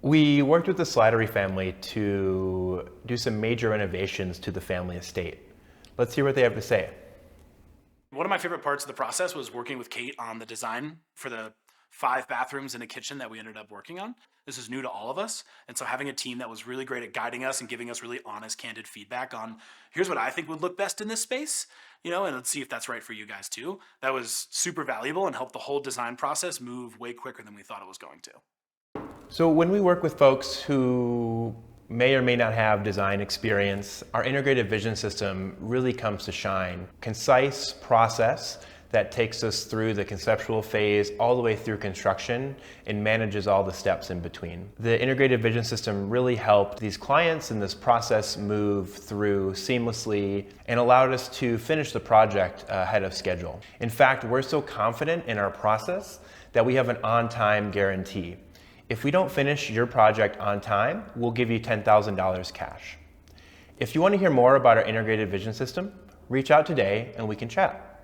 We worked with the Slattery family to do some major renovations to the family estate. Let's hear what they have to say. One of my favorite parts of the process was working with Kate on the design for the 5 bathrooms and a kitchen that we ended up working on. This is new to all of us. And so having a team that was really great at guiding us and giving us really honest, candid feedback on here's what I think would look best in this space, and let's see if that's right for you guys too. That was super valuable and helped the whole design process move way quicker than we thought it was going to. So when we work with folks who may or may not have design experience, our integrated vision system really comes to shine. Concise process that takes us through the conceptual phase all the way through construction and manages all the steps in between. The integrated vision system really helped these clients and this process move through seamlessly and allowed us to finish the project ahead of schedule. In fact, we're so confident in our process that we have an on-time guarantee. If we don't finish your project on time, we'll give you $10,000 cash. If you want to hear more about our integrated vision system, reach out today and we can chat.